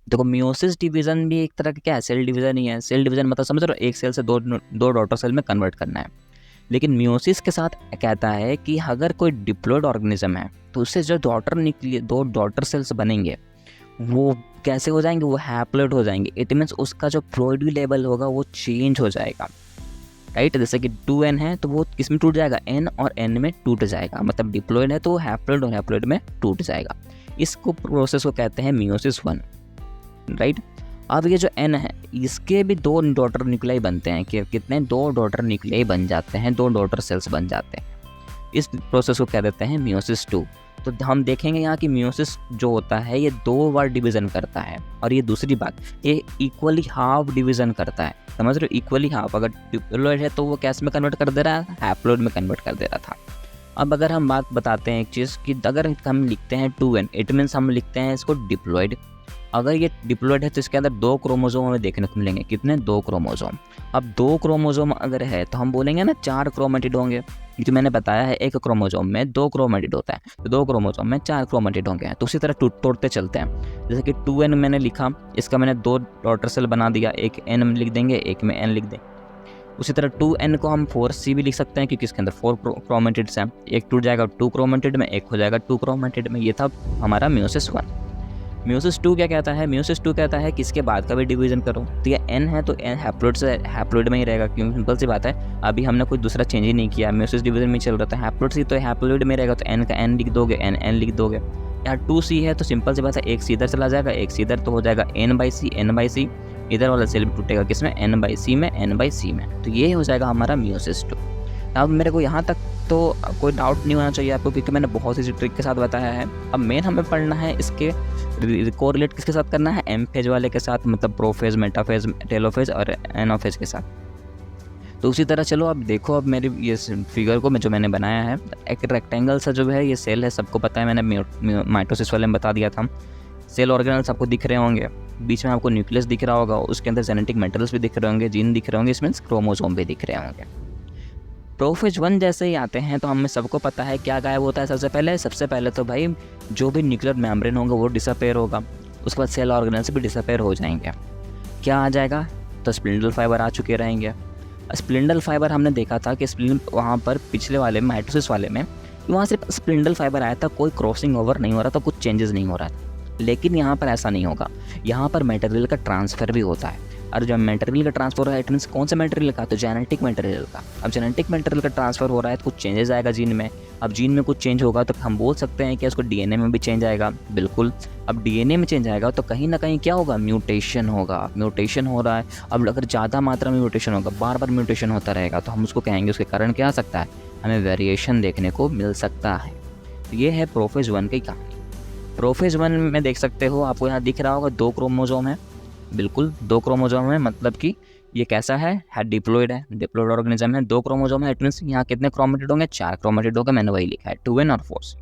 देखो meiosis division भी एक तरह का क्या है, सेल डिवीजन ही है। सेल डिवीजन मतलब समझ रहे हो, एक सेल से दो डॉटर सेल में कन्वर्ट करना है। लेकिन मियोसिस के साथ कहता है कि अगर कोई डिप्लॉयड ऑर्गेनिज्म है तो उससे जो डॉटर निकली, दो डॉटर सेल्स बनेंगे, वो कैसे हो जाएंगे, वो हैप्लॉइड हो जाएंगे। इट मीन्स उसका जो प्रोडी लेवल होगा वो चेंज हो जाएगा, राइट। जैसे कि 2n है तो वो किस में टूट जाएगा, n और n में टूट जाएगा। मतलब डिप्लॉयड है तो वो हैप्लॉइड और हैप्लॉइड में टूट जाएगा। इसको प्रोसेस को कहते हैं मियोसिस 1, राइट। अब ये जो n है इसके भी दो डॉटर न्यूक्लियाई बनते हैं, कि कितने, दो डॉटर न्यूक्लियाई बन जाते हैं, दो डॉटर सेल्स बन जाते हैं। इस प्रोसेस को कह देते हैं मियोसिस 2। तो हम देखेंगे यहाँ कि मियोसिस जो होता है ये 2 बार डिवीज़न करता है। और ये दूसरी बात, ये इक्वली हाफ डिवीज़न करता है, समझ रहे हो, इक्वली हाफ। अगर डिप्लॉयड है तो वो कैस में कन्वर्ट कर दे रहा है, हैप्लॉइड में कन्वर्ट कर दे रहा था। अब अगर हम बात बताते हैं एक चीज़ कि अगर हम लिखते हैं 2n, इट मीन्स हम लिखते हैं इसको डिप्लॉयड। अगर ये डिप्लॉयड है तो इसके अंदर 2 क्रोमोसोम हमें देखने को मिलेंगे। कितने, 2 क्रोमोसोम। अब 2 क्रोमोसोम अगर है तो हम बोलेंगे ना 4 क्रोमेटिड होंगे। जो मैंने बताया है एक क्रोमोसोम में 2 क्रोमेटिड होता है, तो 2 क्रोमोसोम में 4 क्रोमेटिड होंगे। तो उसी तरह तोड़ते चलते हैं। जैसे कि 2n मैंने लिखा, इसका मैंने 2 डॉटर सेल बना दिया, एक n में लिख देंगे, एक में n लिख देंगे। उसी तरह 2n को हम 4c भी लिख सकते हैं, क्योंकि इसके अंदर 4 क्रोमेटिड्स हैं। एक टूट जाएगा 2 क्रोमेटिड में, एक हो जाएगा 2 क्रोमेटिड में। ये था हमारा मियोसिस 1। मियोसिस 2 क्या कहता है, मियोसिस 2 कहता है कि इसके बाद का भी डिवीजन करो। तो ये n है तो n हैप्लॉइड से हैप्लॉइड में ही रहेगा, क्योंकि सिंपल सी बात है, अभी हमने कोई दूसरा चेंज ही नहीं किया, मियोसिस डिवीजन में चल रहा था। हैप्लॉइड से तो हैप्लॉइड में रहेगा, तो n का n लिख दोगे, n लिख दोगे। यहाँ 2c है तो सिंपल सी बात है, एक सी इधर चला जाएगा, एक सी इधर, तो हो जाएगा n/c। इधर वाला सेल भी टूटेगा किसमें, n/c में, n/c में। तो ये हो जाएगा हमारा मियोसिस 2। अब मेरे को यहाँ तक तो कोई डाउट नहीं होना चाहिए आपको, क्योंकि मैंने बहुत सी ट्रिक के साथ बताया है। अब मेन हमें पढ़ना है इसके कोरिलेट किसके साथ करना है, एम फेज वाले के साथ, मतलब प्रोफेज, मेटाफेज, टेलोफेज और एनाफेज के साथ। तो उसी तरह चलो अब देखो, अब मेरी ये फिगर को जो मैंने बनाया है, एक रेक्टेंगल सा जो है ये सेल है, सबको पता है, मैंने माइटोसिस वाले में बता दिया था। सेल ऑर्गेनल्स आपको दिख रहे होंगे, बीच में आपको न्यूक्लियस दिख रहा होगा, उसके अंदर जेनेटिक मेटेरियल्स भी दिख रहे होंगे, जीन दिख रहे होंगे, इसमें क्रोमोसोम भी दिख रहे होंगे। प्रोफेज 1 जैसे ही आते हैं तो हमें सबको पता है क्या गायब होता है। सबसे पहले तो भाई जो भी न्यूक्लियर मेम्ब्रेन होगा वो डिसअपेयर होगा, उसके बाद सेल ऑर्गेनल्स भी डिसअपेयर हो जाएंगे। क्या आ जाएगा, तो स्पिंडल फाइबर आ चुके रहेंगे। स्पिंडल फाइबर हमने देखा था कि वहाँ पर पिछले वाले माइटोसिस वाले में वहाँ सिर्फ स्पिंडल फाइबर आया था, कोई क्रॉसिंग ओवर नहीं हो रहा था, कुछ चेंजेस नहीं हो रहा था। लेकिन यहाँ पर ऐसा नहीं होगा, यहाँ पर मटेरियल का ट्रांसफ़र भी होता है। और जब मटेरियल का ट्रांसफर हो रहा है, इट मीन्स कौन से मटेरियल का, तो जेनेटिक मटेरियल का। अब जेनेटिक मटेरियल का ट्रांसफर हो रहा है तो कुछ चेंजेस आएगा जीन में। अब जीन में कुछ चेंज होगा तो हम बोल सकते हैं कि उसको डीएनए में भी चेंज आएगा, बिल्कुल। अब डीएनए में चेंज आएगा तो कहीं ना कहीं क्या होगा, म्यूटेशन होगा। म्यूटेशन हो रहा है, अब अगर ज़्यादा मात्रा में म्यूटेशन होगा, बार बार म्यूटेशन होता रहेगा, तो हम उसको कहेंगे उसके कारण क्या आ सकता है, हमें वेरिएशन देखने को मिल सकता है। तो ये है प्रोफेज 1 की कहानी। प्रोफेज 1 में देख सकते हो, आपको यहाँ दिख रहा होगा 2 क्रोमोसोम है, बिल्कुल 2 क्रोमोसोम है, मतलब कि ये कैसा है डिप्लॉयड है, डिप्लॉयड ऑर्गेनिज्म है, 2 क्रोमोसोम है। इट मीन्स यहाँ कितने क्रोमेटिड होंगे, 4 क्रोमेटिड होंगे, मैंने वही लिखा है 2n और 4c।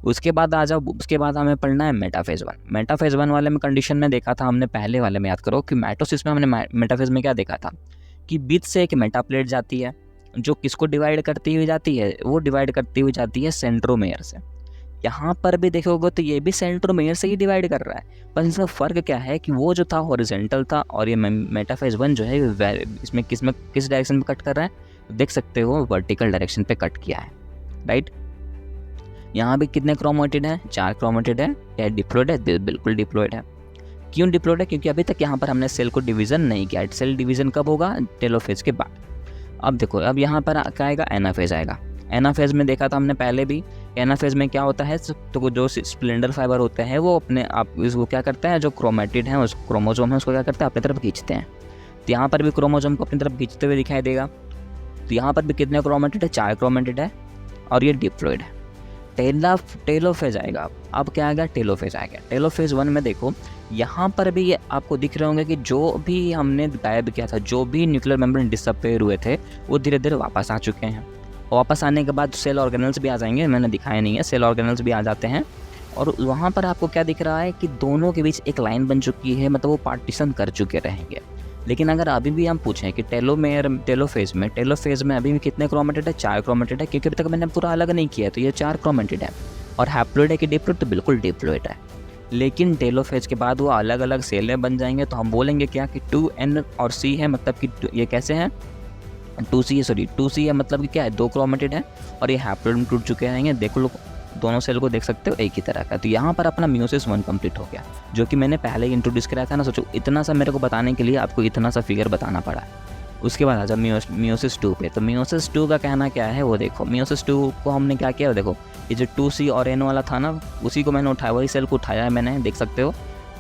उसके बाद आ जाओ, उसके बाद हमें पढ़ना है मेटाफेज 1। मेटाफेज 1 वाले में कंडीशन में देखा था हमने, पहले वाले में याद करो कि माइटोसिस में हमने मेटाफेज में क्या देखा था कि बीच से एक मेटाप्लेट जाती है, जो किसको डिवाइड करती हुई जाती है, वो डिवाइड करती हुई जाती है सेंट्रोमेयर से। यहाँ पर भी देखोगे तो ये भी सेंट्रोमेयर से ही डिवाइड कर रहा है, पर इसमें फ़र्क क्या है कि वो जो था हॉरिजॉन्टल था, और ये मेटाफेज 1 जो है इसमें किस डायरेक्शन में कट कर रहा है, देख सकते हो वर्टिकल डायरेक्शन पे कट किया है, राइट। यहाँ भी कितने क्रोमेटिड हैं, 4 क्रोमेटिड है। क्या डिप्लॉयड है, बिल्कुल डिप्लॉयड है। क्यों डिप्लॉयड है, क्योंकि अभी तक यहाँ पर हमने सेल को डिवीज़न नहीं किया। सेल डिवीज़न कब होगा, टेलोफेज के बाद। अब देखो, अब यहाँ पर क्या आएगा, एनाफेज आएगा। एनाफेज में देखा था हमने पहले भी, एनाफेज में क्या होता है, तो जो स्प्लेंडर फाइबर होते हैं वो अपने आप इसको क्या करता है, जो क्रोमेटिड है, उस क्रोमोसोम है, उसको क्या करता है, अपनी तरफ खींचते हैं। तो यहाँ पर भी क्रोमोसोम को अपनी तरफ खींचते हुए दिखाई देगा। तो यहाँ पर भी कितने क्रोमेटिड है, 4 क्रोमेटिड है, और ये डिप्लॉयड है। टेलोफेज आएगा। अब क्या आएगा, टेलोफेज आएगा। टेलोफेज 1 में देखो, यहाँ पर भी ये आपको दिख रहे होंगे कि जो भी हमने गायब किया था, जो भी न्यूक्लियर मेम्ब्रेन डिसअपेयर हुए थे, वो धीरे धीरे वापस आ चुके हैं। वापस आने के बाद सेल ऑर्गेनल्स भी आ जाएंगे, मैंने दिखाया नहीं है, सेल ऑर्गेनल्स भी आ जाते हैं। और वहाँ पर आपको क्या दिख रहा है कि दोनों के बीच एक लाइन बन चुकी है, मतलब वो पार्टीशन कर चुके रहेंगे। लेकिन अगर अभी भी हम पूछें कि टेलोफेज में अभी भी कितने क्रोमेटिड है, 4 क्रोमेटिड है, क्योंकि अभी तक मैंने पूरा अलग नहीं किया, तो ये 4 क्रोमेटिड है। और हैप्लॉइड है कि डिप्लॉयड, तो बिल्कुल डिप्लॉयड है। लेकिन टेलोफेज के बाद वो अलग अलग सेलें बन जाएंगे। तो हम बोलेंगे क्या कि 2N और C है, मतलब कि ये कैसे हैं 2C है, मतलब कि क्या है 2 क्रोमेटिड है और ये हैप्लोइड में टूट चुके हैं। देख लो दोनों सेल को देख सकते हो एक ही तरह का। तो यहाँ पर अपना मियोसिस 1 कंप्लीट हो गया, जो कि मैंने पहले ही इंट्रोड्यूस कराया था ना। सोचो इतना सा मेरे को बताने के लिए आपको इतना सा फिगर बताना पड़ा। उसके बाद आ जाओ मियोसिस 2 पे। तो मियोसिस 2 का कहना क्या है वो देखो। मियोसिस 2 को हमने क्या किया देखो, ये जो 2C और N वाला था ना, उसी को मैंने उठाया, वही सेल को उठाया है मैंने, देख सकते हो।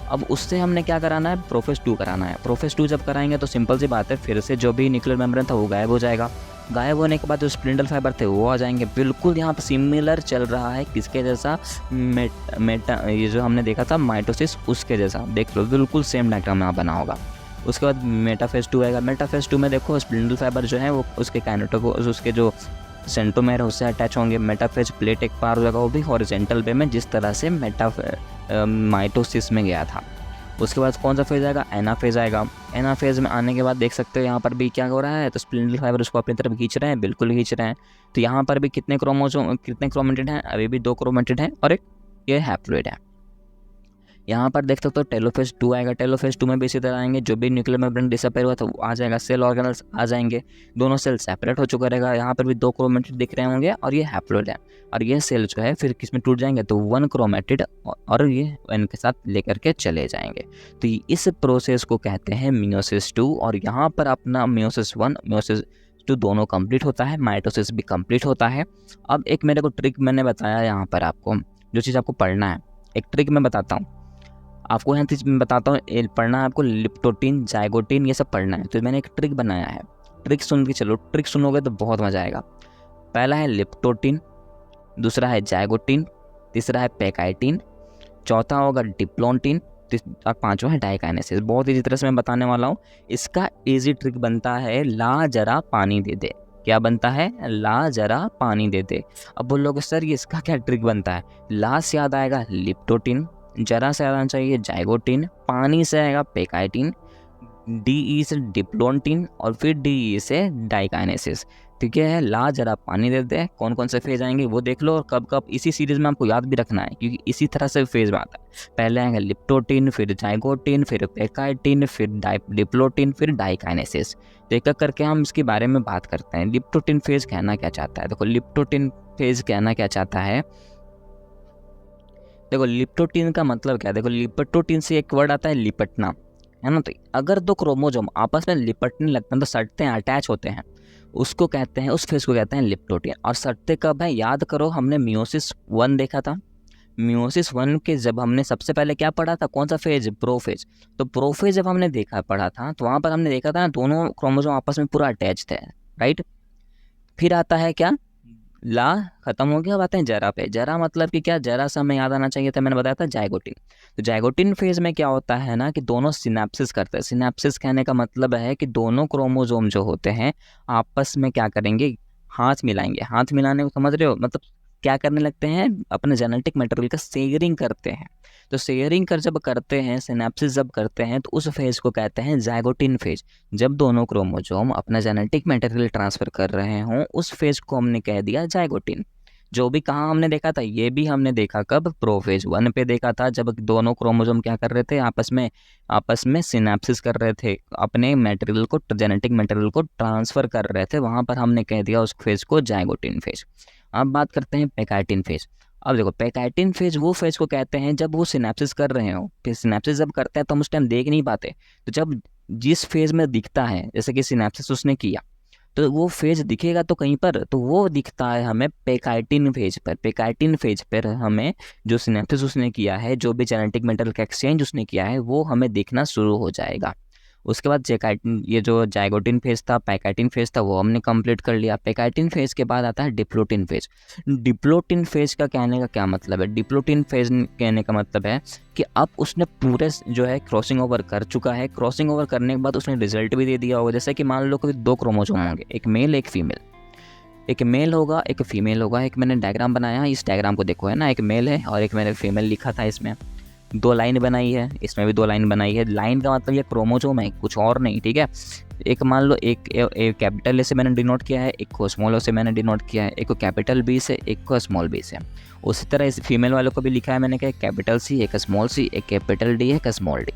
अब उससे हमने क्या कराना है, प्रोफेज 2 कराना है। प्रोफेज 2 जब कराएंगे तो सिंपल सी बात है, फिर से जो भी न्यूक्लियर मेम्ब्रेन था वो गायब हो जाएगा। गायब होने के बाद जो स्पिंडल फाइबर थे वो आ जाएंगे। बिल्कुल यहाँ पर सिमिलर चल रहा है किसके जैसा, ये जो हमने देखा था माइटोसिस, उसके जैसा। देख लो बिल्कुल सेम डायग्राम यहाँ बना होगा। उसके बाद मेटाफेज 2 आएगा। मेटाफेज 2 में देखो स्पिंडल फाइबर जो है वो उसके काइनेटो को, उसके जो सेंट्रोमेर है उससे अटैच होंगे। मेटाफेज प्लेट एक पार हो जाएगा, वो भी हॉरिजेंटल वे में, जिस तरह से माइटोसिस में गया था। उसके बाद कौन सा फेज आएगा, एनाफेज आएगा। एनाफेज में आने के बाद देख सकते हो यहाँ पर भी क्या हो रहा है, तो स्पिंडल फाइबर उसको अपनी तरफ खींच रहे हैं, बिल्कुल खींच रहे हैं। तो यहाँ पर भी कितने क्रोमेटिड हैं, अभी भी 2 क्रोमेटिड हैं और एक ये हैप्लोइड है। यहाँ पर देख सकते हो टेलोफेज 2 आएगा। टेलोफेज 2 में भी इसी तरह आएंगे, जो भी न्यूक्लियर मेम्ब्रेन डिसअपेयर हुआ था वो आ जाएगा, सेल ऑर्गेनल्स आ जाएंगे, दोनों सेल सेपरेट हो चुका रहेगा। यहाँ पर भी 2 क्रोमेटिड दिख रहे होंगे और ये हैप्लोइड है। और ये सेल जो है फिर किस में टूट जाएंगे, तो 1 क्रोमेटिड और ये N के साथ लेकर के चले जाएंगे। तो इस प्रोसेस को कहते हैं मियोसिस 2। और यहाँ पर अपना मियोसिस 1 मियोसिस 2 दोनों कंप्लीट होता है, माइटोसिस भी कंप्लीट होता है। अब एक मेरे को ट्रिक मैंने बताया यहाँ पर, आपको जो चीज़ आपको पढ़ना है, एक ट्रिक मैं बताता हूँ आपको। यहाँ चीज़ मैं बताता हूँ, पढ़ना है आपको लिप्टोटीन, जाइगोटीन, ये सब पढ़ना है। तो मैंने एक ट्रिक बनाया है, ट्रिक सुन के चलो, ट्रिक सुनोगे तो बहुत मज़ा आएगा। पहला है लिप्टोटीन, दूसरा है जाइगोटीन, तीसरा है पेकाइटिन, चौथा होगा डिप्लोन्टीन और पांचवा है डाइकाइनेसिस। बहुत ईजी तरह से मैं बताने वाला हूँ। इसका इजी ट्रिक बनता है ला जरा पानी दे दे। क्या बनता है, ला जरा पानी दे दे। अब बोलोगे सर ये इसका क्या ट्रिक बनता है, ला से याद आएगा लिप्टोटीन, जरा से आना चाहिए जाइगोटीन, पानी से आएगा पेकाइटिन, DE से डिप्लोन्टीन और फिर DE से डाइकाइनेसिस। ठीक है, ला जरा पानी दे दे, कौन कौन से फेज आएंगे वो देख लो, और कब कब इसी सीरीज में आपको याद भी रखना है, क्योंकि इसी तरह से फेज में आता है। पहले आएंगे लिप्टोटीन, फिर जाइगोटीन, फिर पेकाइटिन, फिर डिप्लोटीन, फिर डाइकाइनेसिस। तो एक एक करके हम इसके बारे में बात करते हैं। लिप्टोटीन फेज कहना क्या चाहता है, देखो लिप्टोटीन फेज कहना क्या चाहता है। देखो लिप्टोटीन का मतलब क्या है, देखो लिप्टोटीन से एक वर्ड आता है लिपटना, है ना। तो अगर 2 क्रोमोसोम आपस में लिपटने लगते हैं, तो सटते हैं, अटैच होते हैं, उसको कहते हैं, उस फेज को कहते हैं लिप्टोटीन। और सटते कब है, याद करो हमने मियोसिस 1 देखा था। मियोसिस 1 के जब हमने सबसे पहले क्या पढ़ा था, कौन सा फेज, प्रोफेज। तो प्रोफेज जब हमने पढ़ा था, तो वहाँ पर हमने देखा था दोनों क्रोमोसोम आपस में पूरा अटैच थे, राइट। फिर आता है क्या, ला खत्म हो गया, अब आते हैं जरा पे। जरा मतलब कि क्या, जरा सा हमें याद आना चाहिए था, मैंने बताया था जाइगोटीन। तो जाइगोटीन फेज में क्या होता है ना, कि दोनों सिनेप्सिस करते हैं। सिनेप्सिस कहने का मतलब है कि दोनों क्रोमोसोम जो होते हैं आपस में क्या करेंगे, हाथ मिलाएंगे। हाथ मिलाने को समझ रहे हो, मतलब क्या करने लगते हैं, अपने जेनेटिक मटेरियल का शेयरिंग करते हैं। तो शेयरिंग जब करते हैं, सिनेप्सिस जब करते हैं, तो उस फेज को कहते हैं जाइगोटीन फेज। जब दोनों क्रोमोसोम अपना जेनेटिक मटेरियल ट्रांसफर कर रहे हों, उस फेज को हमने कह दिया जाइगोटीन। जो भी कहाँ हमने देखा था, ये भी हमने देखा कब, प्रोफेज 1 पे देखा था, जब दोनों क्रोमोसोम क्या कर रहे थे, आपस में सिनेप्सिस कर रहे थे, अपने मटेरियल को, जेनेटिक मटेरियल को ट्रांसफर कर रहे थे, वहाँ पर हमने कह दिया उस फेज को जाइगोटीन फेज। अब बात करते हैं पेकाइटिन फेज। अब देखो पेकाइटिन फेज वो फेज को कहते हैं जब वो सिनेप्सिस कर रहे हो। फिर सिनेप्सिस जब करते हैं तो हम उस टाइम देख नहीं पाते, तो जब जिस फेज में दिखता है, जैसे कि सिनेप्सिस उसने किया, तो वो फेज दिखेगा तो कहीं पर, तो वो दिखता है हमें पेकाइटिन फेज पर। पेकाइटिन फेज पर हमें जो सिनेप्सिस उसने किया है, जो भी जेनेटिक मेटेरियल का एक्सचेंज उसने किया है, वो हमें दिखना शुरू हो जाएगा। उसके बाद ये जो जाइगोटीन फेज था, पेकाइटिन फेज था, वो हमने कंप्लीट कर लिया। पेकाइटिन फेज के बाद आता है डिप्लोटीन फेज। डिप्लोटीन फेज का कहने का क्या मतलब है, डिप्लोटीन फेज कहने का मतलब है कि अब उसने पूरे जो है क्रॉसिंग ओवर कर चुका है। क्रॉसिंग ओवर करने के बाद उसने रिजल्ट भी दे दिया होगा। जैसे कि मान लो कोई 2 क्रोमोसोम होंगे, एक मेल एक फीमेल, एक मेल होगा एक फीमेल होगा। एक मैंने डायग्राम बनाया, इस डायग्राम को देखो, है ना, एक मेल है और एक मैंने फीमेल लिखा था इसमें। दो लाइन बनाई है, इसमें भी दो लाइन बनाई है। लाइन का मतलब ये क्रोमोसोम है, कुछ और नहीं, ठीक है। एक मान लो एक कैपिटल ए से मैंने डिनोट किया है, एक को स्मॉल ओ से मैंने डिनोट किया है, एक को कैपिटल बी से, एक को स्मॉल बी से। उसी तरह इस फीमेल वालों को भी लिखा है मैंने, क्या कैपिटल सी, एक स्मॉल सी, एक कैपिटल डी, एक स्मॉल डी।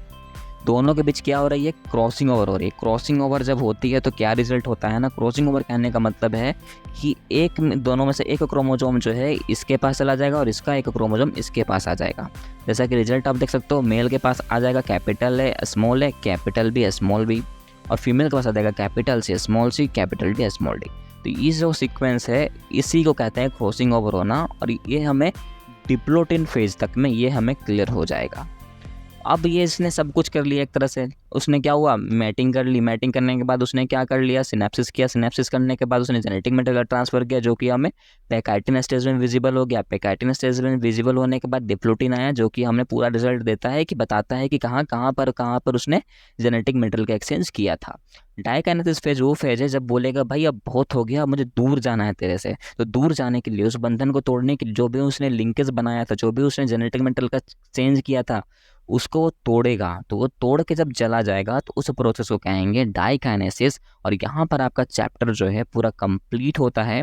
दोनों के बीच क्या हो रही है, क्रॉसिंग ओवर हो रही है। क्रॉसिंग ओवर जब होती है तो क्या रिजल्ट होता है ना, क्रॉसिंग ओवर कहने का मतलब है कि दोनों में से एक क्रोमोसोम जो है इसके पास चला जाएगा और इसका एक क्रोमोसोम इसके पास आ जाएगा। जैसा कि रिजल्ट आप देख सकते हो, मेल के पास आ जाएगा कैपिटल है स्मॉल है कैपिटल बी स्मॉल बी, और फीमेल के पास आ जाएगा capital C small C capital D small D. तो ये जो सीक्वेंस है इसी को कहते हैं क्रॉसिंग ओवर होना, और ये हमें डिप्लोटिन फेज तक में ये हमें क्लियर हो जाएगा। अब ये इसने सब कुछ कर लिया एक तरह से। उसने क्या हुआ, मैटिंग कर ली, मैटिंग करने के बाद उसने क्या कर लिया, सिनेप्सिस किया, सिनेप्सिस करने के बाद उसने जेनेटिक मटेरियल ट्रांसफर किया जो कि हमें पैकाइटिन स्टेज में विजिबल हो गया। पैकाइटिन स्टेज में विजिबल होने के बाद डिप्लोटिन आया जो कि हमें पूरा रिजल्ट देता है, कि बताता है कि कहाँ पर उसने जेनेटिक मटेरियल का एक्सचेंज किया था। डाइकाइनेसिस फेज वो फेज है जब बोलेगा भाई अब बहुत हो गया, मुझे दूर जाना है तेरे से। तो दूर जाने के लिए, उस बंधन को तोड़ने के लिए, जो भी उसने लिंकेज बनाया था, जो भी उसने जेनेटिक मटेरियल का चेंज किया था, उसको वो तोड़ेगा। तो वो तोड़ के जब चला जाएगा तो उस प्रोसेस को कहेंगे डाइकाइनेसिस। और यहाँ पर आपका चैप्टर जो है पूरा कंप्लीट होता है।